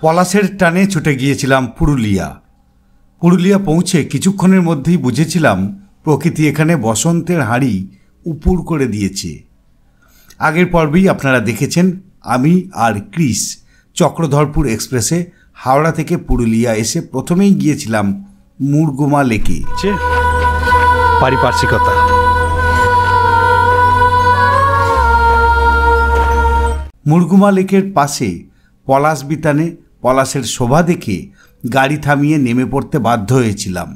পলাশের টানে ছুটে গিয়েছিলাম পুরুলিয়া। পুরুলিয়া পৌঁছে কিছুক্ষণের মধ্যেই বুঝেছিলাম প্রকৃতি এখানে বসন্তের হাঁড়ি উপুর করে দিয়েছে। আগের পর্বেই আপনারা দেখেছেন আমি আর ক্রিস চক্রধরপুর এক্সপ্রেসে হাওড়া থেকে পুরুলিয়া এসে প্রথমেই গিয়েছিলাম মুরগুমা লেকে। পারিপার্শ্বিকতা মুরগুমা লেকের পাশে পলাশ বিতানে পলাশের শোভা দেখে গাড়ি থামিয়ে নেমে পড়তে বাধ্য হয়েছিলাম।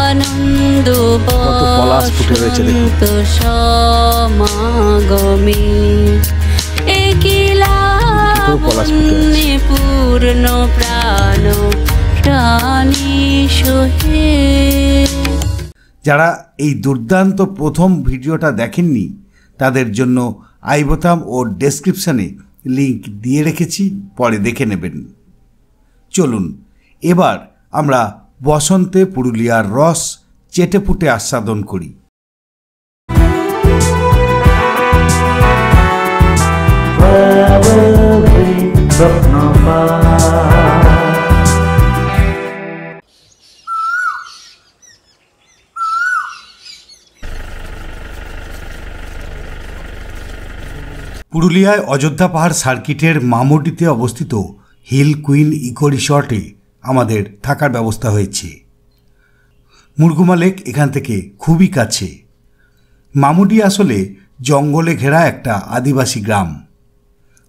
আনন্দ পলাশ ফুটে রয়েছে পূর্ণ প্রাণ প্রাণী সোহে। যারা এই দুর্দান্ত প্রথম ভিডিওটা দেখেননি তাদের জন্য আই বোতাম ও ডেসক্রিপশানে লিংক দিয়ে রেখেছি, পরে দেখে নেবেন। চলুন এবার আমরা বসন্তে পুরুলিয়ার রস চেটেপুটে আস্বাদন করি। পুরুলিয়ায় অযোধ্যা পাহাড় সার্কিটের মামুডিতে অবস্থিত হিল কুইন ইকো রিসর্টে আমাদের থাকার ব্যবস্থা হয়েছে। মুরগুমা লেক এখান থেকে খুবই কাছে। মামুডি আসলে জঙ্গলে ঘেরা একটা আদিবাসী গ্রাম।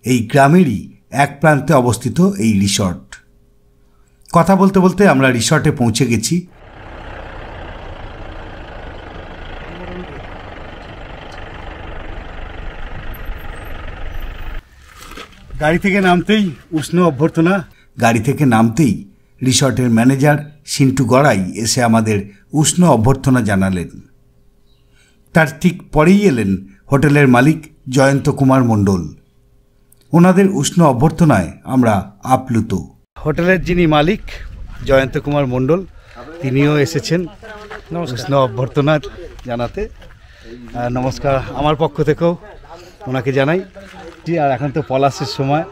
এই গ্রামেরই এক প্রান্তে অবস্থিত এই রিসর্ট। কথা বলতে বলতে আমরা রিসর্টে পৌঁছে গেছি। গাড়ি থেকে নামতেই উষ্ণ অভ্যর্থনা। গাড়ি থেকে নামতেই রিসর্টের ম্যানেজার সিন্টু গড়াই এসে আমাদের উষ্ণ অভ্যর্থনা জানালেন। তার ঠিক পরেই এলেন হোটেলের মালিক জয়ন্ত কুমার মণ্ডল। ওনাদের উষ্ণ অভ্যর্থনায় আমরা আপ্লুত। হোটেলের যিনি মালিক জয়ন্ত কুমার মণ্ডল, তিনিও এসেছেন উষ্ণ অভ্যর্থনা জানাতে। নমস্কার আমার পক্ষ থেকেও ওনাকে জানাই। আর এখন তো পলাশের সময়,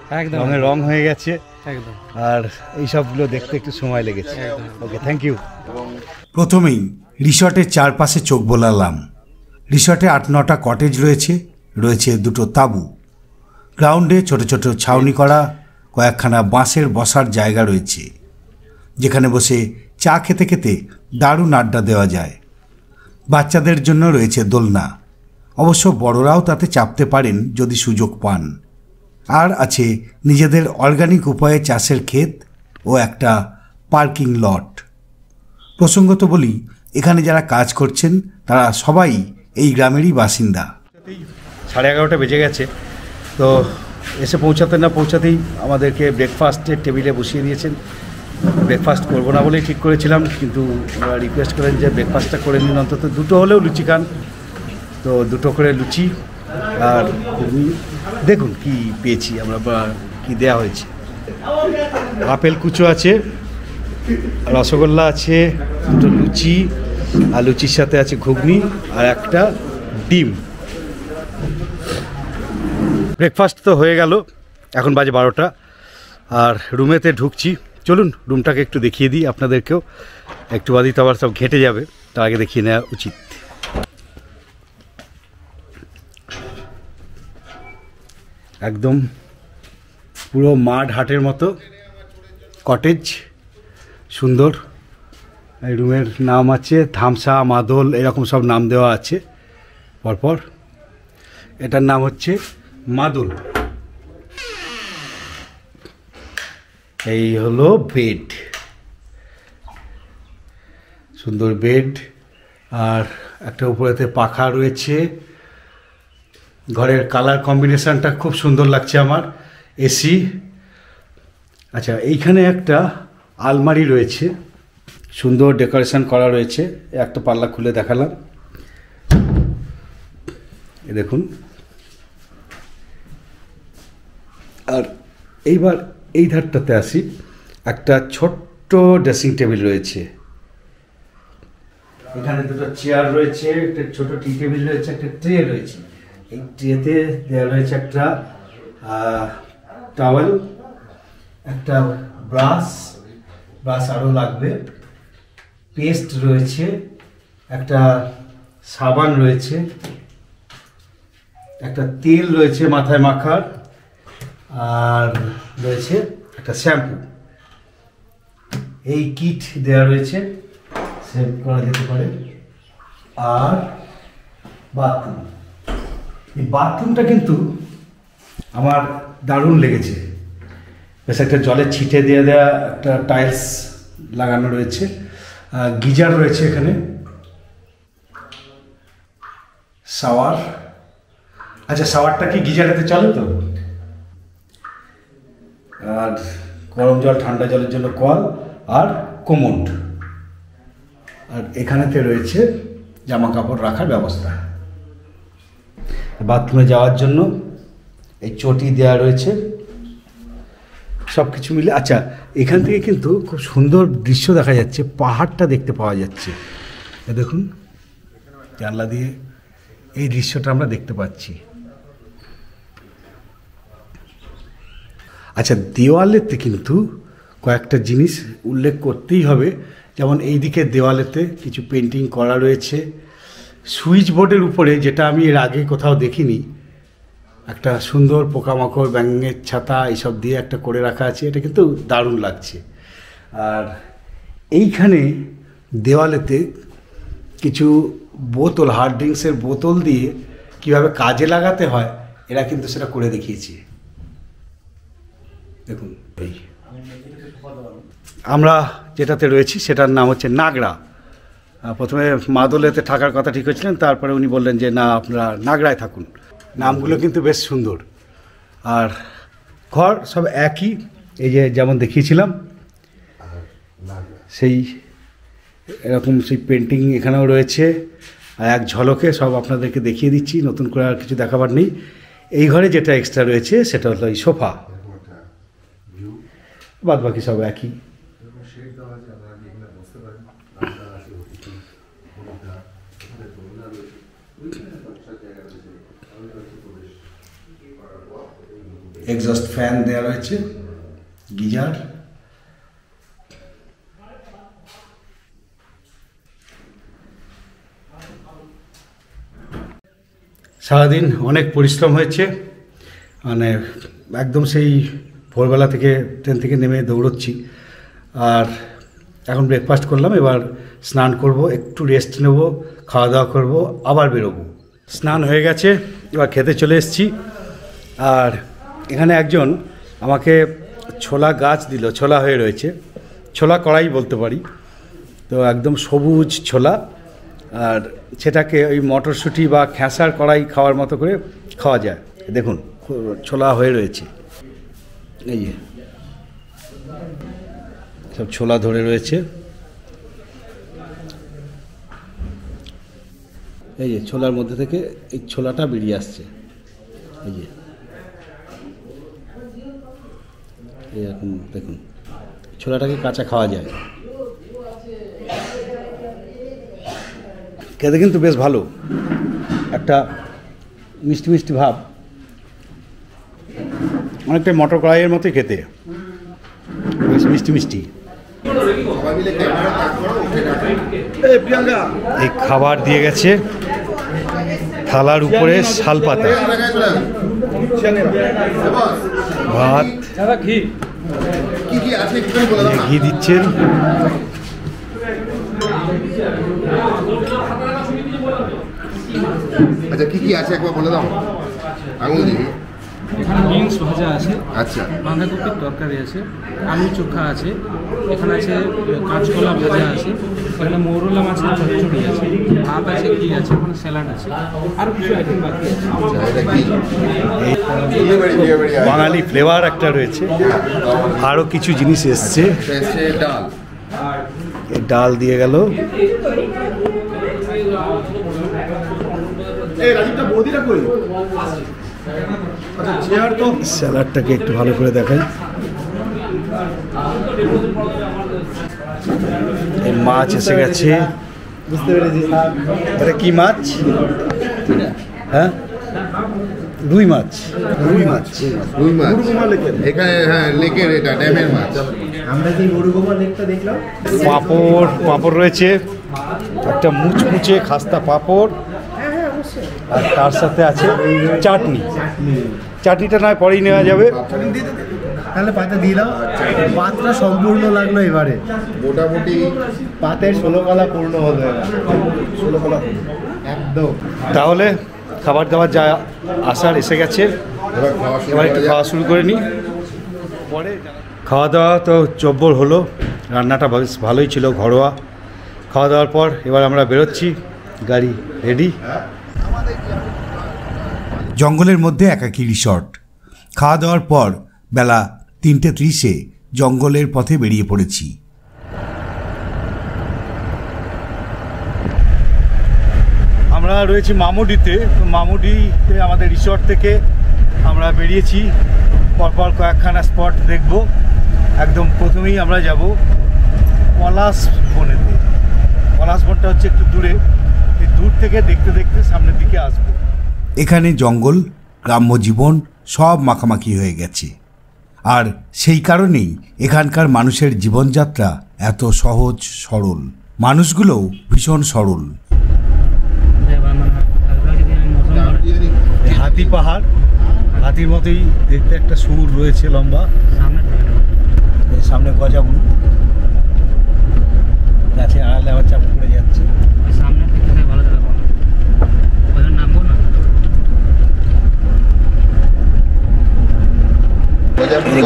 রঙের রং হয়ে গেছে একদম, আর এই সবগুলো দেখতে একটু সময় লেগেছে। ওকে, থ্যাংক ইউ। প্রথমেই রিসর্টের চারপাশে চোখ বোলালাম। রিসর্টে 8-9টা কটেজ রয়েছে, রয়েছে 2টো তাঁবু। গ্রাউন্ডে ছোট ছোট ছাউনি করা কয়েকখানা বাঁশের বসার জায়গা রয়েছে, যেখানে বসে চা খেতে খেতে দারুণ আড্ডা দেওয়া যায়। বাচ্চাদের জন্য রয়েছে দোলনা, অবশ্য বড়রাও তাতে চাপতে পারেন যদি সুযোগ পান। আর আছে নিজেদের অর্গানিক উপায়ে চাষের ক্ষেত ও একটা পার্কিং লট। প্রসঙ্গত বলি, এখানে যারা কাজ করছেন তারা সবাই এই গ্রামেরই বাসিন্দা। 11:30 বেজে গেছে, তো এসে পৌঁছাতে না পৌঁছাতেই আমাদেরকে ব্রেকফাস্টের টেবিলে বসিয়ে দিয়েছেন। ব্রেকফাস্ট করবো না বলেই ঠিক করেছিলাম, কিন্তু ওরা রিকোয়েস্ট করেন যে ব্রেকফাস্টটা করে নিন, অন্তত 2টো হলেও লুচি খান। তো 2টো করে লুচি আর দেখুন কি পেয়েছি আমরা, কি দেয়া হয়েছে। আপেল কুচো আছে, রসগোল্লা আছে, 2টো লুচি, আর লুচির সাথে আছে ঘুগনি আর একটা ডিম। ব্রেকফাস্ট তো হয়ে গেল, এখন বাজে 12টা, আর রুমেতে ঢুকছি। চলুন রুমটাকে একটু দেখিয়ে দিই আপনাদেরকেও। একটু বাদই তো আবার সব ঘেটে যাবে, তার আগে দেখিয়ে নেওয়া উচিত। একদম পুরো মাড হাটের মতো কটেজ, সুন্দর। এই রুমের নাম আছে থামসা, মাদল, এরকম সব নাম দেওয়া আছে পরপর। এটার নাম হচ্ছে মাদল। এই হলো বেড, সুন্দর বেড, আর একটা উপরেতে পাখা রয়েছে। ঘরের কালার কম্বিনেশানটা খুব সুন্দর লাগছে আমার। এসি। আচ্ছা, এইখানে একটা আলমারি রয়েছে, সুন্দর ডেকোরেশন করা রয়েছে। একটা পাল্লা খুলে দেখালাম, এ দেখুন। আর এইবার এই ধারটাতে আসি, একটা ছোট্ট ড্রেসিং টেবিল রয়েছে। এখানে 2টো চেয়ার রয়েছে, একটা ছোট টি টেবিল রয়েছে, একটা ট্রে রয়েছে। এই ট্রেতে দেওয়া রয়েছে একটা টাওয়েল, একটা ব্রাশ আরও লাগবে, পেস্ট রয়েছে, একটা সাবান রয়েছে, একটা তেল রয়েছে মাথায় মাখার, আর রয়েছে একটা শ্যাম্পু। এই কিট দেওয়া রয়েছে, সেভ করা যেতে পারে। আর বাথরুম, এই বাথরুমটা কিন্তু আমার দারুণ লেগেছে। বেশ একটা জলের ছিটে দিয়ে দেওয়া একটা টাইলস লাগানো রয়েছে, গিজার রয়েছে এখানে, শাওয়ার। আচ্ছা, শাওয়ারটা কি গিজারেতে চলে তো? আর গরম জল ঠান্ডা জলের জন্য কল আর কোমোড। আর এখানেতে রয়েছে জামা কাপড় রাখার ব্যবস্থা। বাথরুমে যাওয়ার জন্য এই চটি দেওয়া রয়েছে, সব কিছু মিলে। আচ্ছা, এখান থেকে কিন্তু খুব সুন্দর দৃশ্য দেখা যাচ্ছে, পাহাড়টা দেখতে পাওয়া যাচ্ছে। দেখুন জানলা দিয়ে এই দৃশ্যটা আমরা দেখতে পাচ্ছি। আচ্ছা, দেওয়ালেতে কিন্তু কয়েকটা জিনিস উল্লেখ করতেই হবে, যেমন এই দিকের দেওয়ালেতে কিছু পেন্টিং করা রয়েছে। সুইচ বোর্ডের উপরে, যেটা আমি এর আগে কোথাও দেখিনি, একটা সুন্দর পোকামাকড়, ব্যাঙের ছাতা এইসব দিয়ে একটা করে রাখা আছে, এটা কিন্তু দারুণ লাগছে। আর এইখানে দেওয়ালেতে কিছু বোতল, হার্ড ড্রিঙ্কসের বোতল দিয়ে কীভাবে কাজে লাগাতে হয় এরা কিন্তু সেটা করে দেখিয়েছে। দেখুন, এই আমরা যেটাতে রয়েছি সেটার নাম হচ্ছে নাগড়া। প্রথমে মাদলেতে থাকার কথা ঠিক হয়েছিলেন, তারপরে উনি বললেন যে না, আপনারা নাগড়ায় থাকুন। নামগুলো কিন্তু বেশ সুন্দর। আর ঘর সব একই, এই যে যেমন দেখিয়েছিলাম সেই এরকম সেই পেন্টিং এখানেও রয়েছে। আর এক ঝলকে সব আপনাদেরকে দেখিয়ে দিচ্ছি, নতুন করে আর কিছু দেখাবার নেই। এই ঘরে যেটা এক্সট্রা রয়েছে সেটা হলো এই সোফা, বাদ বাকি সব একই। এক্সস্ট ফ্যান দেওয়া রয়েছে, গিজার। সারাদিন অনেক পরিশ্রম হয়েছে, মানে একদম সেই ভোরবেলা থেকে ট্রেন থেকে নেমে দৌড়চ্ছি। আর এখন ব্রেকফাস্ট করলাম, এবার স্নান করব, একটু রেস্ট নেব, খাওয়া দাওয়া করব, আবার বেরোবো। স্নান হয়ে গেছে, এবার খেতে চলে এসেছি। আর এখানে একজন আমাকে ছোলা গাছ দিল, ছোলা হয়ে রয়েছে, ছোলা কড়াই বলতে পারি। তো একদম সবুজ ছোলা, আর সেটাকে ওই মটরশুঁটি বা খেসার কড়াই খাওয়ার মতো করে খাওয়া যায়। দেখুন ছোলা হয়ে রয়েছে, এই যে সব ছোলা ধরে রয়েছে, এই যে ছোলার মধ্যে থেকে এই ছোলাটা বেরিয়ে আসছে, এই যে এরকম দেখুন। ছোলাটাকে কাঁচা খাওয়া যায়, খেতে কিন্তু বেশ ভালো, একটা মিষ্টি মিষ্টি ভাব, অনেকটাই মটর কড়াইয়ের মতোই খেতে, বেশ মিষ্টি মিষ্টি। এই খাবার দিয়ে গেছে থালার উপরে শালপাতা, ভাত, ঘি দিচ্ছেন। আচ্ছা, কি কি আছে একবার বলে দাও, আঙুল দিবি। এখানে বিনস ভাজা আছে, আচ্ছা, বাঁধাকপির তরকারি আছে, আলু চোখা আছে, এখানে আছে কাঁচকলা ভাজা আছে, এখানে মৌরলা মাছের চচ্চড়ি আছে, ভাত আছে, ঘি আছে, ওখানে স্যালাড আছে, আর কিছু আইটেম বাকি আছে। বাঙালি ফ্লেভার একটা রয়েছে, আরও কিছু জিনিস এসছে। ডাল, এই ডাল দিয়ে গেল, স্যালাডটাকে একটু ভালো করে দেখাই। এই মাছ এসে গেছে, বুঝতে পেরেছি। এটা কি মাছ? হ্যাঁ, রুই মাছ। রুই মাছ এখানে, হ্যাঁ লেকের, এটা ড্যামের মাছ। আমরা যে মরুগোমা লেকটা দেখলাম, পাঁপড় রয়েছে, একটা মুচমুচে খাস্তা পাঁপড়, আর তার সাথে আছে চাটনি। চাটনিটা নয় পরেই নেওয়া যাবে। তাহলে পাতে দিয়ে দাও। পাতটা সম্পূর্ণ লাগলো এবারে, মোটামুটি পাতের 16 কলা পূর্ণ হলো এবার, 16 কলা একদম। তাহলে খাবার দাবার যা আসার এসে গেছে, এবার একটু খাওয়া শুরু করে নিই। পরে খাওয়া দাওয়া তো জব্বর হলো, রান্নাটা বেশ ভালোই ছিল, ঘরোয়া। খাওয়া দাওয়ার পর এবার আমরা বেরোচ্ছি, গাড়ি রেডি। জঙ্গলের মধ্যে একাকী রিসর্ট। খাওয়া দাওয়ার পর বেলা 3:30 জঙ্গলের পথে বেরিয়ে পড়েছি। আমরা রয়েছি মামুডিতে। তো মামুডিতে আমাদের রিসর্ট থেকে আমরা বেরিয়েছি, পরপর কয়েকখানা স্পট দেখব। একদম প্রথমেই আমরা যাব পলাশ বনেতে। পলাশ বনটা হচ্ছে একটু দূরে, এই দূর থেকে দেখতে দেখতে সামনের দিকে আসবো। এখানে জঙ্গল, গ্রাম্য জীবন সব মাখামাখি হয়ে গেছে, আর সেই কারণেই এখানকার মানুষের জীবনযাত্রা এত সহজ সরল। মানুষগুলোও ভীষণ সরল। হাতি পাহাড়, হাতির মতোই দেখতে একটা সুর রয়েছে লম্বা। সামনে গজাবুন গাছে আড়ালে আবার চাপা পড়ে যাচ্ছে।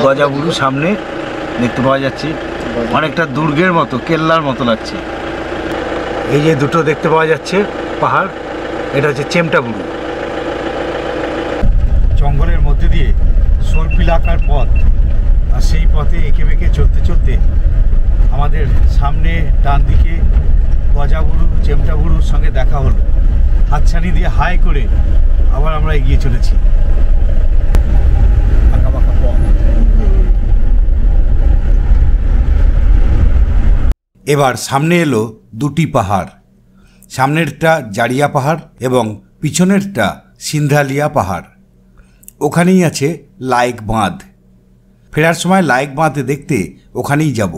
গজাবুরু সামনে দেখতে পাওয়া যাচ্ছে, অনেকটা দুর্গের মতো, কেল্লার মতো লাগছে। এই যে দুটো দেখতে পাওয়া যাচ্ছে পাহাড়, এটা হচ্ছে চেমটাবুরু। জঙ্গলের মধ্যে দিয়ে সর্পিলাকার পথ, আর সেই পথে এঁকে বেঁকে চলতে চলতে আমাদের সামনে ডান দিকে গজাবুরু, চেমটাবুরুর সঙ্গে দেখা হলো। হাতছানি দিয়ে হাই করে আবার আমরা এগিয়ে চলেছি। আঁকা বাঁকা পথ। এবার সামনে এলো দুটি পাহাড়, সামনেরটা জারিয়া পাহাড় এবং পিছনেরটা সিন্ধালিয়া পাহাড়। ওখানেই আছে লাইক বাঁধ। ফেরার সময় লাইক বাঁধ দেখতে ওখানেই যাব।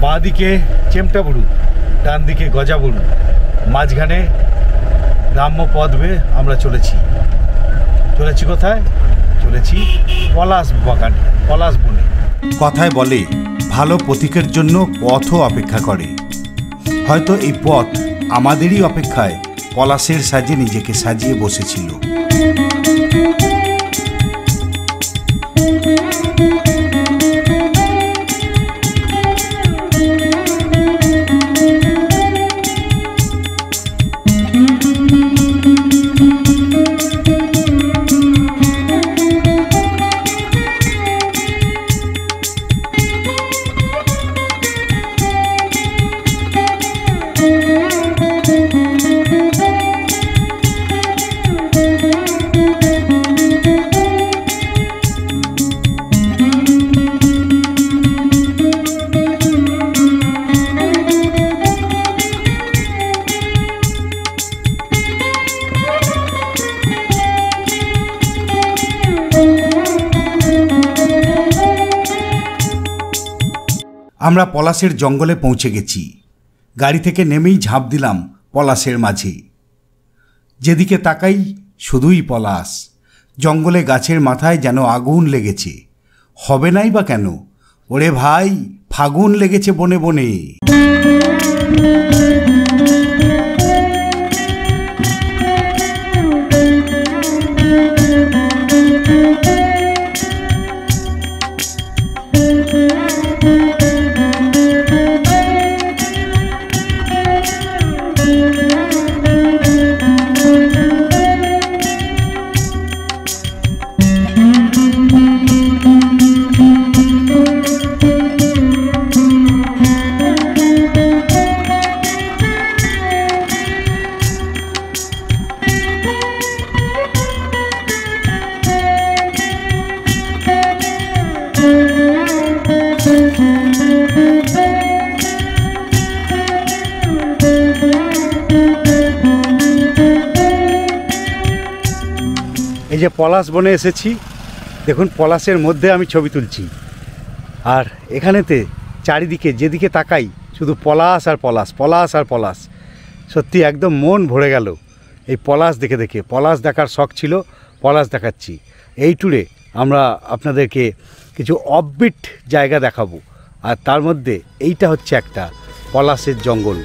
বাঁ দিকে চেমটাবুরু, ডান দিকে গজাবুরু, মাঝখানে গ্রাম্য পথ বেয়ে আমরা চলেছি কোথায়? চলেছি পলাশ বাগানে, পলাশ বনে। কথায় বলে ভালো পথিকের জন্য পথও অপেক্ষা করে। হয়তো এই পথ আমাদেরই অপেক্ষায় পলাশের সাজে নিজেকে সাজিয়ে বসেছিল। আমরা পলাশের জঙ্গলে পৌঁছে গেছি। গাড়ি থেকে নেমেই ঝাঁপ দিলাম পলাশের মাঝে। যেদিকে তাকাই শুধুই পলাশ। জঙ্গলে গাছের মাথায় যেন আগুন লেগেছে। হবে নাই বা কেন? ওরে ভাই, ফাগুন লেগেছে বনে বনে। এই যে পলাশ বনে এসেছি, দেখুন পলাশের মধ্যে আমি ছবি তুলছি, আর এখানেতে চারিদিকে যেদিকে তাকাই শুধু পলাশ আর পলাশ, পলাশ আর পলাশ। সত্যি একদম মন ভরে গেল এই পলাশ দেখে দেখে। পলাশ দেখার শখ ছিল, পলাশ দেখাচ্ছি। এই ট্যুরে আমরা আপনাদেরকে কিছু অফবিট জায়গা দেখাবো, আর তার মধ্যে এইটা হচ্ছে একটা পলাশের জঙ্গল।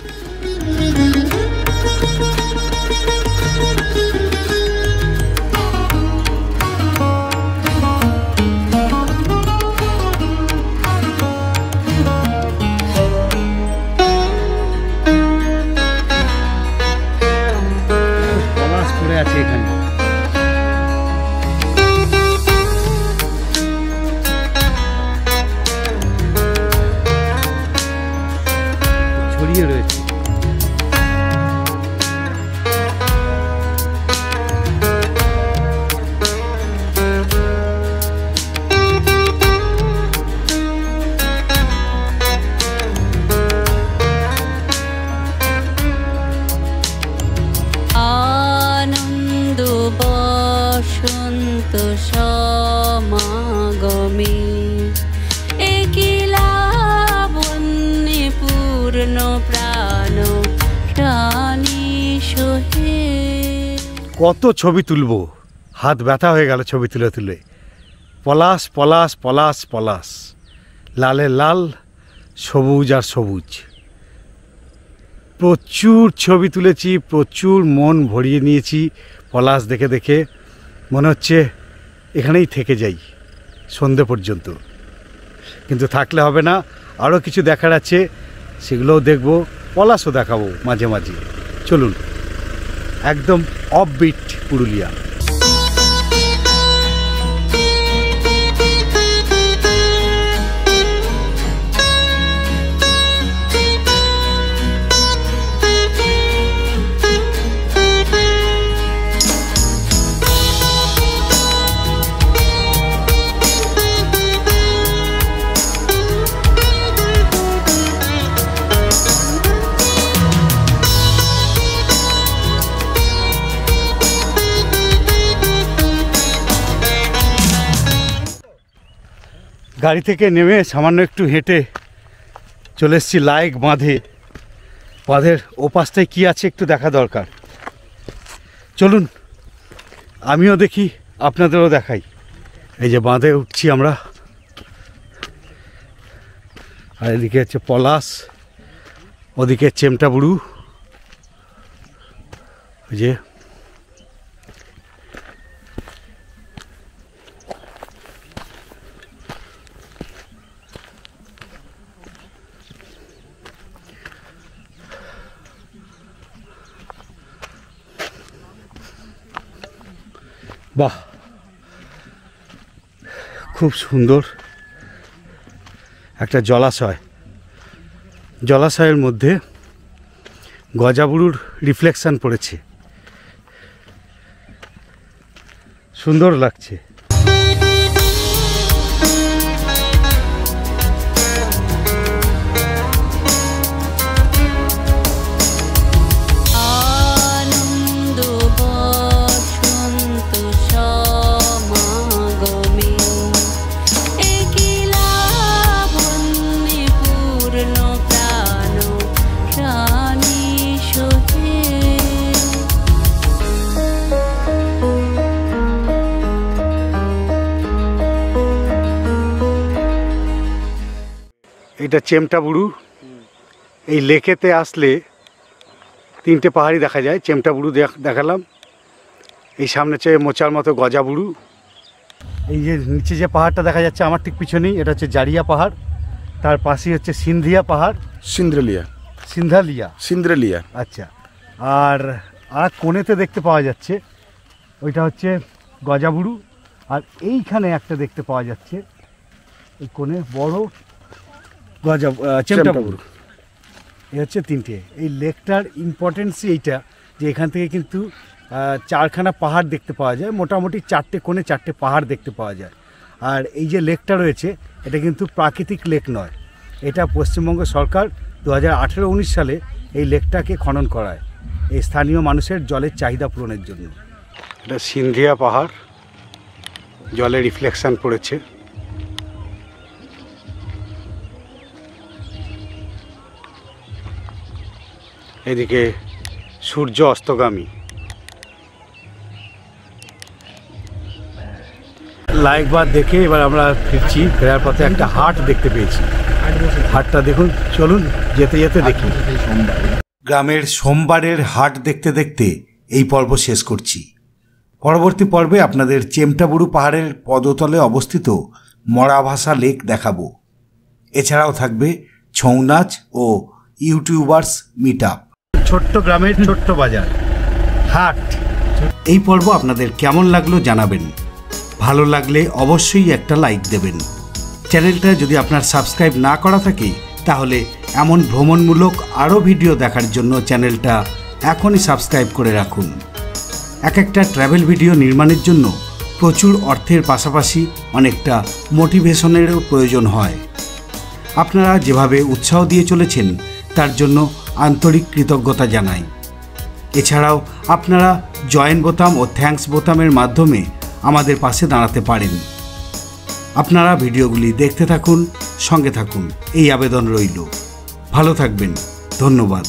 পলাশ পড়ে আছে এখানে। ছড়িয়ে রয়েছে। আনন্দ বসন্ত সমাগমে একিলা বন্যে পূর্ণ প্রাণ প্রাণী সোহে। কত ছবি তুলবো, হাত ব্যথা হয়ে গেল ছবি তুলে তুলে। পলাশ পলাশ পলাশ পলাশ, লালে লাল, সবুজ আর সবুজ। প্রচুর ছবি তুলেছি, প্রচুর মন ভরিয়ে নিয়েছি পলাশ দেখে দেখে। মনে হচ্ছে এখানেই থেকে যাই সন্ধে পর্যন্ত, কিন্তু থাকলে হবে না, আরও কিছু দেখার আছে, সেগুলোও দেখব, পলাশও দেখাবো মাঝে মাঝে। চলুন, একদম অফবিট পুরুলিয়া। গাড়ি থেকে নেমে সামান্য একটু হেঁটে চলে এসেছি লায়েক বাঁধে। বাঁধের ওপাশটায় কী আছে একটু দেখা দরকার। চলুন আমিও দেখি, আপনাদেরও দেখাই। এই যে বাঁধে উঠছি আমরা, আর এদিকে হচ্ছে পলাশ, ওদিকে চেমটা বুড়ু। ওই যে বাহ, খুব সুন্দর একটা জলাশয়। জলাশয়ের মধ্যে গজাবুড়ুর রিফ্লেকশন পড়েছে, সুন্দর লাগছে। এটা চেমটা বুড়ু। এই লেকেতে আসলে তিনটে পাহাড়ি দেখা যায়। চেমটা বুড়ু দেখালাম, এই সামনে চেয়ে মোচার মতো গজাবুড়ু। এই যে নিচে যে পাহাড়টা দেখা যাচ্ছে আমার ঠিক পিছনেই, এটা হচ্ছে জারিয়া পাহাড়। তার পাশেই হচ্ছে সিন্ধিয়া পাহাড়, সিন্ধালিয়া। আচ্ছা, আর কোণেতে দেখতে পাওয়া যাচ্ছে ওইটা হচ্ছে গজাবুড়ু। আর এইখানে একটা দেখতে পাওয়া যাচ্ছে এই কোণে বড় চেমটা বুড়ু। এই হচ্ছে তিনটে। এই লেকটার ইম্পর্টেন্সই এইটা যে এখান থেকে কিন্তু চারখানা পাহাড় দেখতে পাওয়া যায়, মোটামুটি চারটে কোণে চারটে পাহাড় দেখতে পাওয়া যায়। আর এই যে লেকটা রয়েছে এটা কিন্তু প্রাকৃতিক লেক নয়, এটা পশ্চিমবঙ্গ সরকার 2018-19 সালে এই লেকটাকে খনন করায় এই স্থানীয় মানুষের জলের চাহিদা পূরণের জন্য। এটা সিন্ধিয়া পাহাড়। জলে রিফ্লেকশন পড়েছে। এদিকে সূর্য অস্তগামী। লাইক বার দেখে এবার আমরা ফিরছি। ফেরার পথে একটা হাট দেখতে পেয়েছি। হাটটা দেখুন, চলুন যেতে যেতে দেখি। গ্রামের সোমবারের হাট দেখতে দেখতে এই পর্ব শেষ করছি। পরবর্তী পর্বে আপনাদের চেমটাবুরু পাহাড়ের পদতলে অবস্থিত মরাভাসা লেক দেখাবো। এছাড়াও থাকবে ছৌ নাচ ও ইউটিউবার্স মিট আপ। ছোট্ট গ্রামের ছোট্ট বাজার হাট। এই পর্ব আপনাদের কেমন লাগলো জানাবেন। ভালো লাগলে অবশ্যই একটা লাইক দেবেন। চ্যানেলটা যদি আপনার সাবস্ক্রাইব না করা থাকে তাহলে এমন ভ্রমণমূলক আরও ভিডিও দেখার জন্য চ্যানেলটা এখনই সাবস্ক্রাইব করে রাখুন। এক একটা ট্র্যাভেল ভিডিও নির্মাণের জন্য প্রচুর অর্থের পাশাপাশি অনেকটা মোটিভেশনেরও প্রয়োজন হয়। আপনারা যেভাবে উৎসাহ দিয়ে চলেছেন তার জন্য আন্তরিক কৃতজ্ঞতা জানাই। এছাড়াও আপনারা জয়েন বোতাম ও থ্যাঙ্কস বোতামের মাধ্যমে আমাদের পাশে দাঁড়াতে পারেন। আপনারা ভিডিওগুলি দেখতে থাকুন, সঙ্গে থাকুন, এই আবেদন রইল। ভালো থাকবেন, ধন্যবাদ।